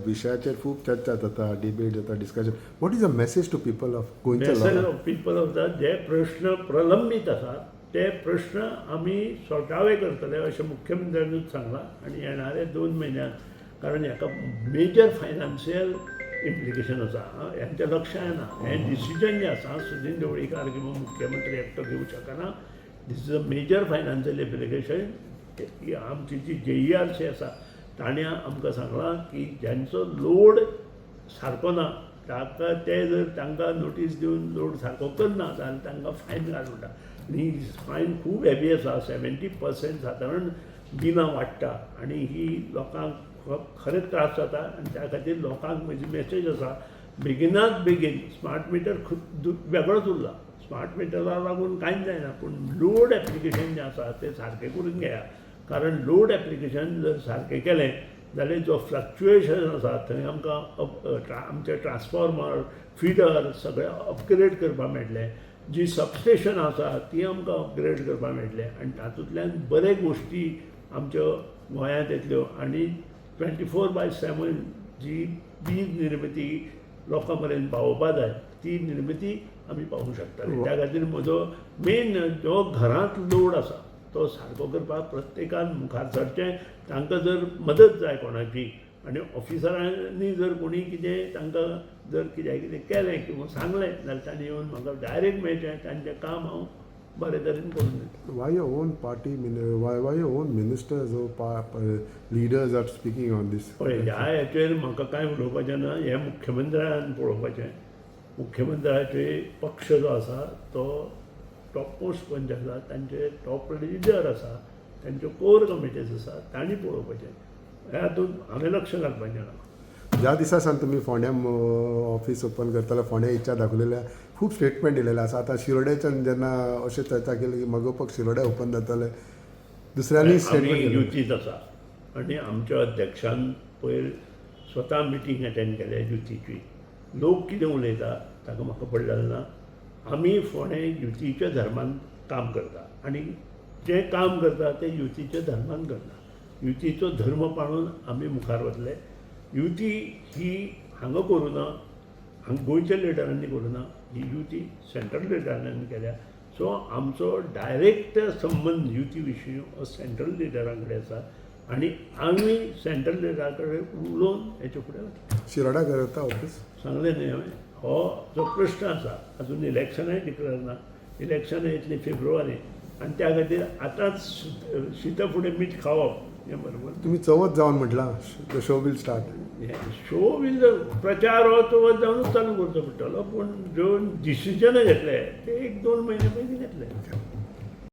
विषयाचेर खूब चर्चा जाता, डिबेट जाता, discussion. What is a message to people of गोंयच्या message of people of the जे प्रश्न प्रलंबीत आसात ते प्रश्न आमी सॉर्ट आवय करतले अशें मुख्यमंत्र्यांनीच सांगलां आनी येणारे 2 म्हयन्यांत कारण हाका मेजर फायनान्शियल इम्प्लिकेशन आसा हेंच्या लक्षांत येना हें डिसिजन जें आसा सुदीन ढवळीकार किंवा मुख्यमंत्री एकटो घेवंक शकना. This is a major financial implication. आमची जी JERC आसा ताणें आमकां सांगलां की ज्यांचो लोड सारको ना ताका ते जर तांकां नोटीस दिवन लोड सारको करना जाल्यार तांकां फायन घाल म्हणटा. आनी फायन खूब हेवी आसा 70% सादारण बिलां वाडटा आनी ही लोकांक खरेंच त्रास जाता आनी त्या खातीर लोकांक म्हजी मेसेज आसा बेगिनात बेगीन स्मार्ट मिटर वेगळोच उरला. स्मार्ट मिटराक लागून कांयच जायना पूण लोड एप्लिकेशन जें आसा तें सारकें करून घेया. कारण लोड एप्लिकेशन जर सारकें केलें जाल्यार जो फ्लक्च्युएशन आसा थंय आमकां आमचे ट्रान्सफॉर्मर फिडर सगळें अपग्रेड करपाक मेळटलें. जी सबस्टेशन आसा ती आमकां अपग्रेड करपाक मेळटलें आनी तातूंतल्यान बरे गोश्टी आमच्यो गोंयांत येतल्यो आनी 24/7 जी वीज निर्मिती लोकां पर्यंत पावोवपा जाय ती निर्मिती आमी पावोवंक शकताले. त्या खातीर म्हजो मेन जो घरांत लोड आसा तो सारको करपाक प्रत्येकान मुखार सरचें. तांकां जर मदत जाय कोणाची आनी ऑफिसरांनी जर कोणी कितें तांकां जर कितें केलें किंवा सांगलें जाल्यार तांणी येवन म्हाका डायरेक्ट मेळचें. तांचें काम हांव बरे तरेन करून दितलों. Why your own party, why your own ministers or leaders are speaking on this? पळय ह्या हेचेर म्हाका कांय उलोवपाचें ना. हें मुख्यमंत्र्यान पळोवपाचें. मुख्यमंत्र्याचे पक्ष जो आसा तो टॉप मोस्ट पंच आसा तांचे टॉप लिडर आसा तांच्यो कोर कमिटीज आसा तांणी पळोवपाचें. ह्या हातूंत हांवें लक्ष घालपाचें ना. ज्या दिसा सावन तुमी फोंड्या ऑफिस ओपन करताले फोंड्या इच्छा दाखयलेल्या खूब स्टेटमेंट दिलेले आसा. आतां शिरोड्याच्यान जेन्ना अशें चर्चा केली की म्हजो पक्ष शिरोड्या ओपन जातले दुसऱ्यांनी स्टेटमेंट युतीच आसा आनी आमच्या अध्यक्षान पयर स्वता मिटींग अटेंड केल्या युतीची. लोक कितें उलयता ताका म्हाका पडलेलें ना. आमी फोंड्या युतीच्या धर्मान काम करता आनी जें काम करता तें युतीच्या धर्मान करता. युतीचो धर्म पाळून आमी मुखार वतले. युती ही हांगा करूं ना गोंयच्या लिडरांनी करूं ना. ही युती सेंट्रल लिडरांनी केल्या. सो आमचो डायरेक्ट संबंद युती विशीं हो सेंट्रल लिडरां कडेन आसा आनी आमी सेंट्रल लिडरा कडेन उलोवन हेचे फुडें वता. शिरोड्या करता ऑफिस सांगलें न्ही हांवें हो जो प्रश्न आसा अजून इलेक्शनय डिक्लेअर ना. इलेक्शनां येतलीं फेब्रुवारी आनी त्या खातीर आतांच शिता फुडें मीठ खावप हें बरोबर. तुम्ही चवथ जावन म्हटलां the show will start. Show will प्रचार हो चवथ जावनूच चालू करचो पडटलो पूण जो डिसिजन घेतले ते 1-2 म्हयने पयलीं घेतले.